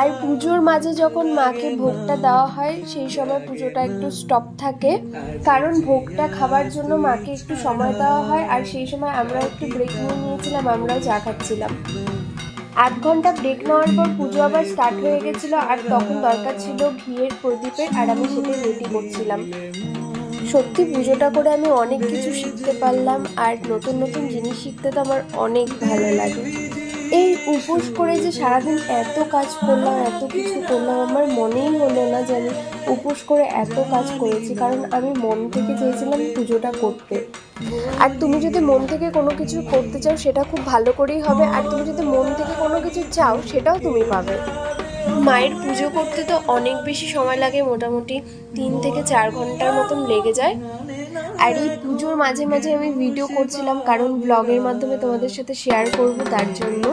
আর পুজোর মাঝে যখন মাকে ভোগটা দেওয়া হয় সেই সময় পুজোটা একটু স্টপ থাকে, কারণ ভোগটা খাবার জন্য মাকে একটু সময় দেওয়া হয়। আর সেই সময় আমরা একটু ব্রেক নিয়ে নিয়েছিলাম, আমরাও চা খাচ্ছিলাম। 8 ঘন্টা ব্রেক নেওয়ার পর পুজো আবার স্টার্ট হয়ে গেছিলো। আর তখন দরকার ছিল ঘিয়ের প্রদীপের, আর আমি সেটাই রেডি করছিলাম। সত্যি পুজোটা করে আমি অনেক কিছু শিখতে পারলাম, আর নতুন নতুন জিনিস শিখতে তো আমার অনেক ভালো লাগে। এই উপোস করে যে সারাদিন এত কাজ করলাম, এত কিছু করলাম, আমার মনেই হলো না যে আমি উপোস করে এত কাজ করেছি, কারণ আমি মন থেকে চেয়েছিলাম পুজোটা করতে। আর তুমি যদি মন থেকে কোনো কিছু করতে চাও সেটা খুব ভালো করেই হবে, আর তুমি যদি মন থেকে কোনো কিছু চাও সেটাও তুমি পাবে। মায়ের পুজো করতে তো অনেক বেশি সময় লাগে, মোটামুটি 3 থেকে 4 ঘন্টার মতন লেগে যায়। আর এই পুজোর মাঝে মাঝে আমি ভিডিও করছিলাম, কারণ ব্লগের মাধ্যমে তোমাদের সাথে শেয়ার করব তার জন্য।